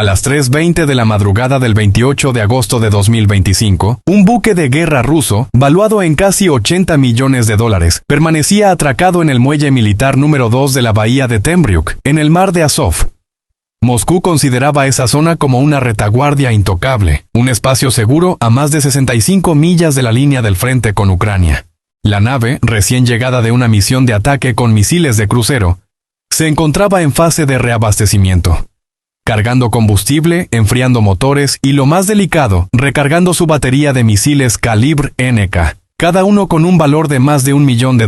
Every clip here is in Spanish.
A las 3:20 de la madrugada del 28 de agosto de 2025, un buque de guerra ruso, valuado en casi $80 millones, permanecía atracado en el muelle militar número 2 de la bahía de Temryuk, en el mar de Azov. Moscú consideraba esa zona como una retaguardia intocable, un espacio seguro a más de 65 millas de la línea del frente con Ucrania. La nave, recién llegada de una misión de ataque con misiles de crucero, se encontraba en fase de reabastecimiento, cargando combustible, enfriando motores y, lo más delicado, recargando su batería de misiles calibre NK, cada uno con un valor de más de $1 millón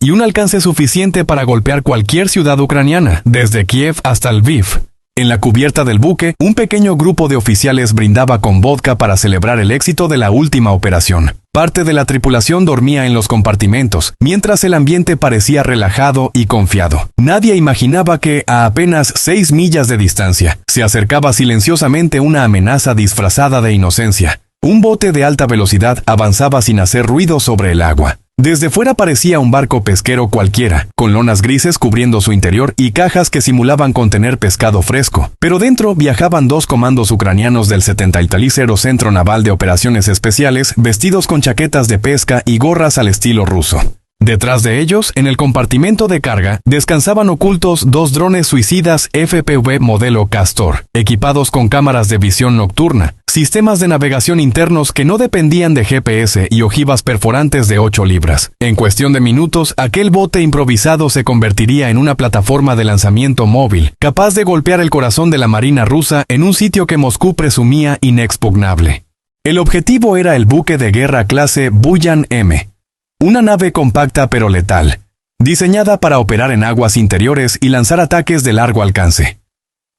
y un alcance suficiente para golpear cualquier ciudad ucraniana, desde Kiev hasta Lviv. En la cubierta del buque, un pequeño grupo de oficiales brindaba con vodka para celebrar el éxito de la última operación. Parte de la tripulación dormía en los compartimentos, mientras el ambiente parecía relajado y confiado. Nadie imaginaba que, a apenas 6 millas de distancia, se acercaba silenciosamente una amenaza disfrazada de inocencia. Un bote de alta velocidad avanzaba sin hacer ruido sobre el agua. Desde fuera parecía un barco pesquero cualquiera, con lonas grises cubriendo su interior y cajas que simulaban contener pescado fresco. Pero dentro viajaban 2 comandos ucranianos del 73º Centro Naval de Operaciones Especiales, vestidos con chaquetas de pesca y gorras al estilo ruso. Detrás de ellos, en el compartimento de carga, descansaban ocultos 2 drones suicidas FPV modelo Castor, equipados con cámaras de visión nocturna, sistemas de navegación internos que no dependían de GPS y ojivas perforantes de 8 libras. En cuestión de minutos, aquel bote improvisado se convertiría en una plataforma de lanzamiento móvil, capaz de golpear el corazón de la Marina rusa en un sitio que Moscú presumía inexpugnable. El objetivo era el buque de guerra clase Buyan M. Una nave compacta pero letal, diseñada para operar en aguas interiores y lanzar ataques de largo alcance.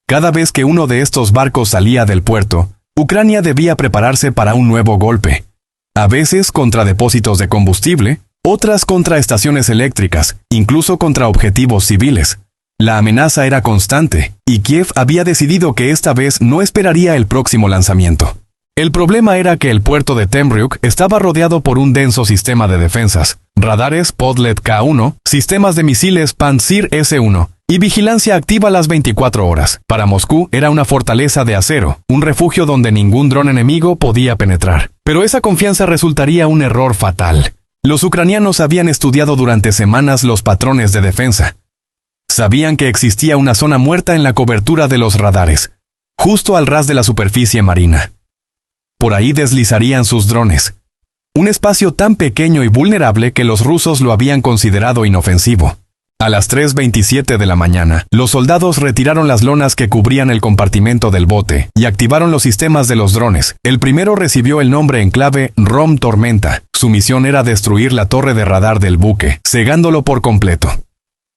Cada vez que uno de estos barcos salía del puerto, Ucrania debía prepararse para un nuevo golpe. A veces contra depósitos de combustible, otras contra estaciones eléctricas, incluso contra objetivos civiles. La amenaza era constante, y Kiev había decidido que esta vez no esperaría el próximo lanzamiento. El problema era que el puerto de Temryuk estaba rodeado por un denso sistema de defensas, radares Podlet K1, sistemas de misiles Pantsir S1 y vigilancia activa las 24 horas. Para Moscú era una fortaleza de acero, un refugio donde ningún dron enemigo podía penetrar. Pero esa confianza resultaría un error fatal. Los ucranianos habían estudiado durante semanas los patrones de defensa. Sabían que existía una zona muerta en la cobertura de los radares, justo al ras de la superficie marina. Por ahí deslizarían sus drones. Un espacio tan pequeño y vulnerable que los rusos lo habían considerado inofensivo. A las 3:27 de la mañana, los soldados retiraron las lonas que cubrían el compartimento del bote y activaron los sistemas de los drones. El primero recibió el nombre en clave ROM Tormenta. Su misión era destruir la torre de radar del buque, cegándolo por completo.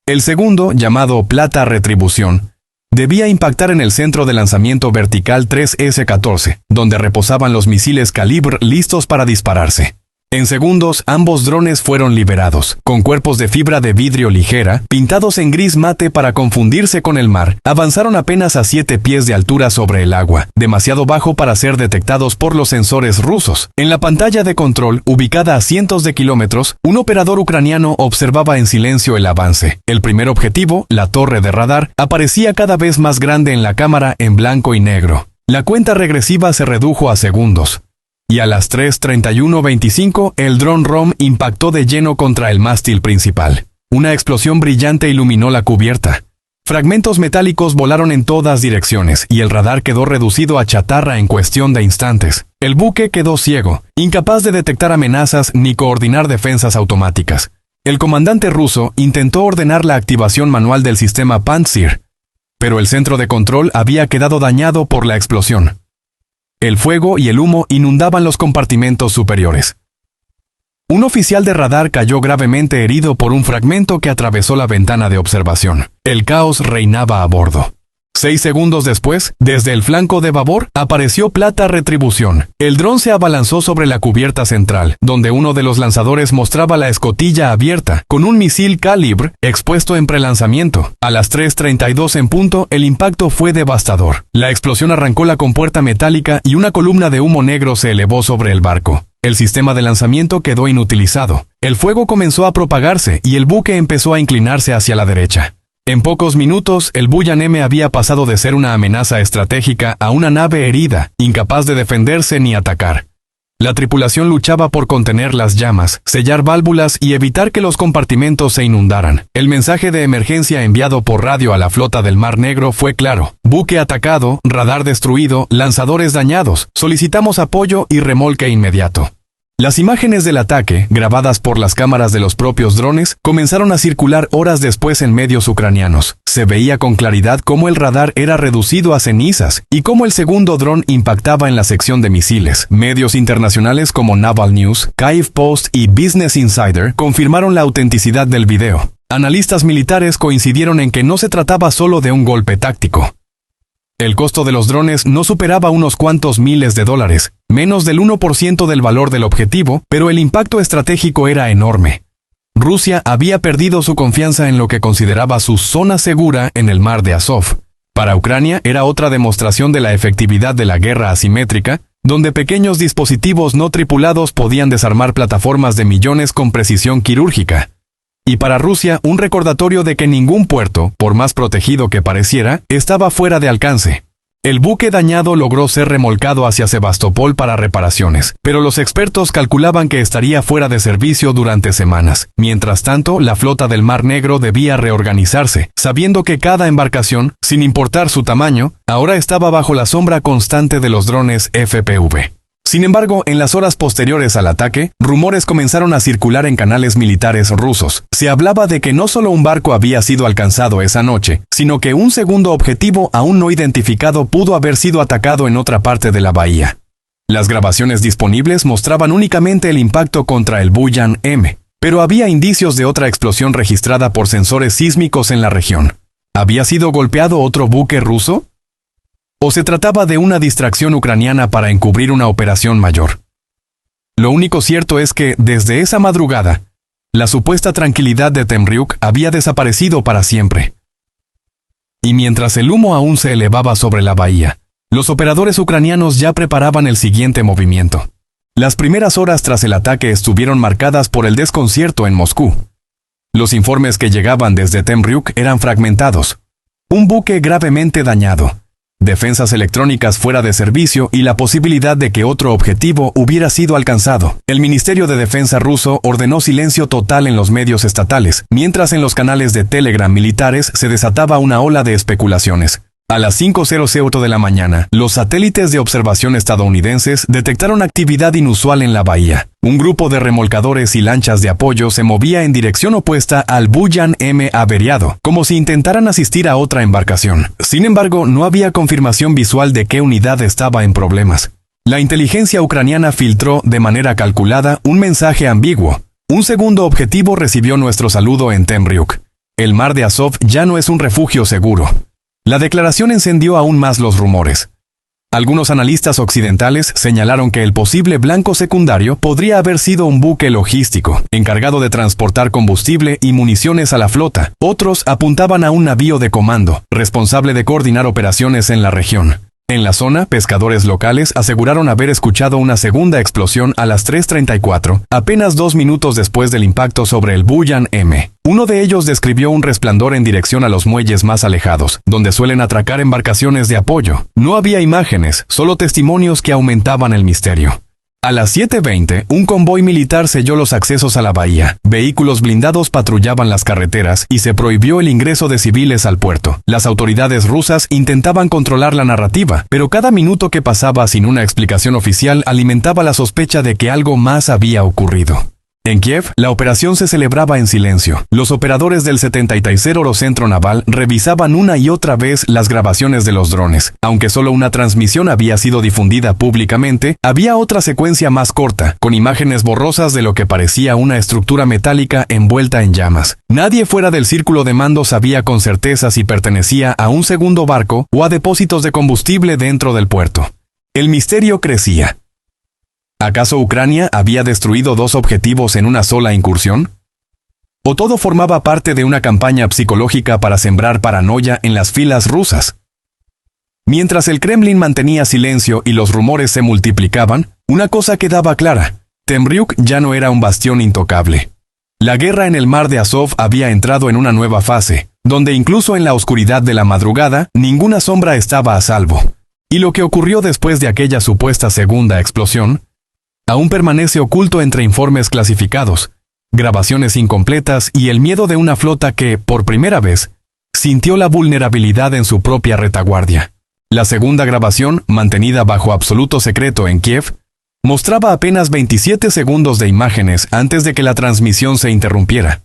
El segundo, llamado Plata Retribución, debía impactar en el centro de lanzamiento vertical 3S-14, donde reposaban los misiles calibre listos para dispararse. En segundos, ambos drones fueron liberados, con cuerpos de fibra de vidrio ligera, pintados en gris mate para confundirse con el mar. Avanzaron apenas a 7 pies de altura sobre el agua, demasiado bajo para ser detectados por los sensores rusos. En la pantalla de control, ubicada a cientos de kilómetros, un operador ucraniano observaba en silencio el avance. El primer objetivo, la torre de radar, aparecía cada vez más grande en la cámara en blanco y negro. La cuenta regresiva se redujo a segundos. Y a las 3:31:25 el dron ROM impactó de lleno contra el mástil principal. Una explosión brillante iluminó la cubierta. Fragmentos metálicos volaron en todas direcciones y el radar quedó reducido a chatarra en cuestión de instantes. El buque quedó ciego, incapaz de detectar amenazas ni coordinar defensas automáticas. El comandante ruso intentó ordenar la activación manual del sistema Pantsir, pero el centro de control había quedado dañado por la explosión. El fuego y el humo inundaban los compartimentos superiores. Un oficial de radar cayó gravemente herido por un fragmento que atravesó la ventana de observación. El caos reinaba a bordo. 6 segundos después, desde el flanco de babor, apareció Plata Retribución. El dron se abalanzó sobre la cubierta central, donde uno de los lanzadores mostraba la escotilla abierta, con un misil calibre expuesto en prelanzamiento. A las 3:32 en punto, el impacto fue devastador. La explosión arrancó la compuerta metálica y una columna de humo negro se elevó sobre el barco. El sistema de lanzamiento quedó inutilizado. El fuego comenzó a propagarse y el buque empezó a inclinarse hacia la derecha. En pocos minutos, el Buyan M había pasado de ser una amenaza estratégica a una nave herida, incapaz de defenderse ni atacar. La tripulación luchaba por contener las llamas, sellar válvulas y evitar que los compartimentos se inundaran. El mensaje de emergencia enviado por radio a la flota del Mar Negro fue claro: buque atacado, radar destruido, lanzadores dañados, solicitamos apoyo y remolque inmediato. Las imágenes del ataque, grabadas por las cámaras de los propios drones, comenzaron a circular horas después en medios ucranianos. Se veía con claridad cómo el radar era reducido a cenizas y cómo el segundo dron impactaba en la sección de misiles. Medios internacionales como Naval News, Kyiv Post y Business Insider confirmaron la autenticidad del video. Analistas militares coincidieron en que no se trataba solo de un golpe táctico. El costo de los drones no superaba unos cuantos miles de dólares, menos del 1% del valor del objetivo, pero el impacto estratégico era enorme. Rusia había perdido su confianza en lo que consideraba su zona segura en el mar de Azov. Para Ucrania era otra demostración de la efectividad de la guerra asimétrica, donde pequeños dispositivos no tripulados podían desarmar plataformas de millones con precisión quirúrgica. Y para Rusia, un recordatorio de que ningún puerto, por más protegido que pareciera, estaba fuera de alcance. El buque dañado logró ser remolcado hacia Sebastopol para reparaciones, pero los expertos calculaban que estaría fuera de servicio durante semanas. Mientras tanto, la flota del Mar Negro debía reorganizarse, sabiendo que cada embarcación, sin importar su tamaño, ahora estaba bajo la sombra constante de los drones FPV. Sin embargo, en las horas posteriores al ataque, rumores comenzaron a circular en canales militares rusos. Se hablaba de que no solo un barco había sido alcanzado esa noche, sino que un segundo objetivo aún no identificado pudo haber sido atacado en otra parte de la bahía. Las grabaciones disponibles mostraban únicamente el impacto contra el Buyan M, pero había indicios de otra explosión registrada por sensores sísmicos en la región. ¿Había sido golpeado otro buque ruso? ¿O se trataba de una distracción ucraniana para encubrir una operación mayor? Lo único cierto es que, desde esa madrugada, la supuesta tranquilidad de Temriuk había desaparecido para siempre. Y mientras el humo aún se elevaba sobre la bahía, los operadores ucranianos ya preparaban el siguiente movimiento. Las primeras horas tras el ataque estuvieron marcadas por el desconcierto en Moscú. Los informes que llegaban desde Temriuk eran fragmentados. Un buque gravemente dañado, defensas electrónicas fuera de servicio y la posibilidad de que otro objetivo hubiera sido alcanzado. El Ministerio de Defensa ruso ordenó silencio total en los medios estatales, mientras en los canales de Telegram militares se desataba una ola de especulaciones. A las 5:00 de la mañana, los satélites de observación estadounidenses detectaron actividad inusual en la bahía. Un grupo de remolcadores y lanchas de apoyo se movía en dirección opuesta al Buyan M averiado, como si intentaran asistir a otra embarcación. Sin embargo, no había confirmación visual de qué unidad estaba en problemas. La inteligencia ucraniana filtró de manera calculada un mensaje ambiguo. Un segundo objetivo recibió nuestro saludo en Temriuk. El mar de Azov ya no es un refugio seguro. La declaración encendió aún más los rumores. Algunos analistas occidentales señalaron que el posible blanco secundario podría haber sido un buque logístico, encargado de transportar combustible y municiones a la flota. Otros apuntaban a un navío de comando, responsable de coordinar operaciones en la región. En la zona, pescadores locales aseguraron haber escuchado una segunda explosión a las 3:34, apenas 2 minutos después del impacto sobre el Buyan M. Uno de ellos describió un resplandor en dirección a los muelles más alejados, donde suelen atracar embarcaciones de apoyo. No había imágenes, solo testimonios que aumentaban el misterio. A las 7:20, un convoy militar selló los accesos a la bahía. Vehículos blindados patrullaban las carreteras y se prohibió el ingreso de civiles al puerto. Las autoridades rusas intentaban controlar la narrativa, pero cada minuto que pasaba sin una explicación oficial alimentaba la sospecha de que algo más había ocurrido. En Kiev, la operación se celebraba en silencio. Los operadores del 73 Orocentro Naval revisaban una y otra vez las grabaciones de los drones. Aunque solo una transmisión había sido difundida públicamente, había otra secuencia más corta, con imágenes borrosas de lo que parecía una estructura metálica envuelta en llamas. Nadie fuera del círculo de mando sabía con certeza si pertenecía a un segundo barco o a depósitos de combustible dentro del puerto. El misterio crecía. ¿Acaso Ucrania había destruido 2 objetivos en una sola incursión? ¿O todo formaba parte de una campaña psicológica para sembrar paranoia en las filas rusas? Mientras el Kremlin mantenía silencio y los rumores se multiplicaban, una cosa quedaba clara: Temriuk ya no era un bastión intocable. La guerra en el mar de Azov había entrado en una nueva fase, donde incluso en la oscuridad de la madrugada, ninguna sombra estaba a salvo. Y lo que ocurrió después de aquella supuesta segunda explosión, aún permanece oculto entre informes clasificados, grabaciones incompletas y el miedo de una flota que, por primera vez, sintió la vulnerabilidad en su propia retaguardia. La segunda grabación, mantenida bajo absoluto secreto en Kiev, mostraba apenas 27 segundos de imágenes antes de que la transmisión se interrumpiera.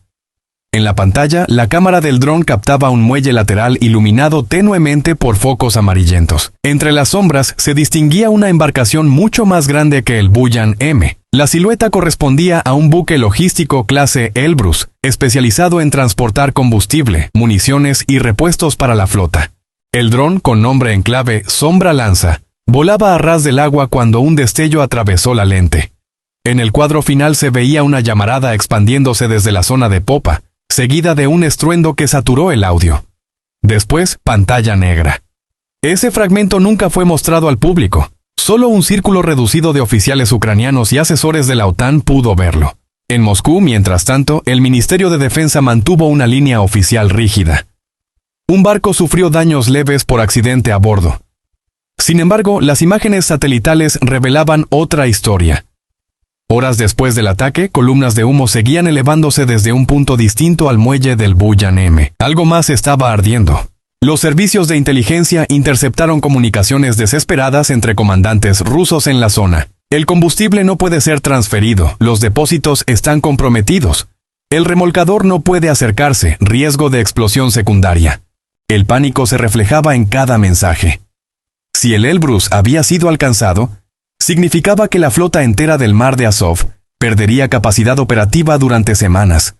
En la pantalla, la cámara del dron captaba un muelle lateral iluminado tenuemente por focos amarillentos. Entre las sombras se distinguía una embarcación mucho más grande que el Buyan M. La silueta correspondía a un buque logístico clase Elbrus, especializado en transportar combustible, municiones y repuestos para la flota. El dron, con nombre en clave Sombra Lanza, volaba a ras del agua cuando un destello atravesó la lente. En el cuadro final se veía una llamarada expandiéndose desde la zona de popa, seguida de un estruendo que saturó el audio. Después, pantalla negra. Ese fragmento nunca fue mostrado al público. Solo un círculo reducido de oficiales ucranianos y asesores de la OTAN pudo verlo. En Moscú, mientras tanto, el Ministerio de Defensa mantuvo una línea oficial rígida. Un barco sufrió daños leves por accidente a bordo. Sin embargo, las imágenes satelitales revelaban otra historia. Horas después del ataque, columnas de humo seguían elevándose desde un punto distinto al muelle del Buyan M. Algo más estaba ardiendo. Los servicios de inteligencia interceptaron comunicaciones desesperadas entre comandantes rusos en la zona. El combustible no puede ser transferido, los depósitos están comprometidos. El remolcador no puede acercarse, riesgo de explosión secundaria. El pánico se reflejaba en cada mensaje. Si el Elbrus había sido alcanzado, significaba que la flota entera del mar de Azov perdería capacidad operativa durante semanas.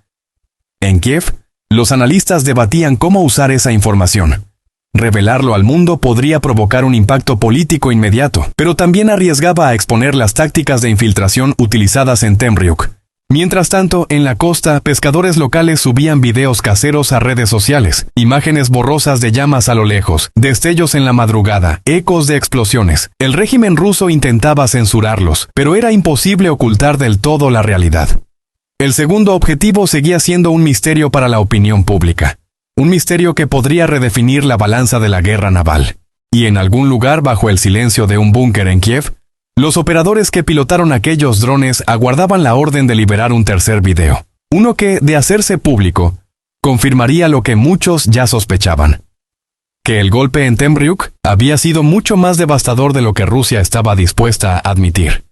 En Kiev, los analistas debatían cómo usar esa información. Revelarlo al mundo podría provocar un impacto político inmediato, pero también arriesgaba a exponer las tácticas de infiltración utilizadas en Temriuk. Mientras tanto, en la costa, pescadores locales subían videos caseros a redes sociales, imágenes borrosas de llamas a lo lejos, destellos en la madrugada, ecos de explosiones. El régimen ruso intentaba censurarlos, pero era imposible ocultar del todo la realidad. El segundo objetivo seguía siendo un misterio para la opinión pública. Un misterio que podría redefinir la balanza de la guerra naval. Y en algún lugar bajo el silencio de un búnker en Kiev, los operadores que pilotaron aquellos drones aguardaban la orden de liberar un tercer video. Uno que, de hacerse público, confirmaría lo que muchos ya sospechaban. Que el golpe en Temriuk había sido mucho más devastador de lo que Rusia estaba dispuesta a admitir.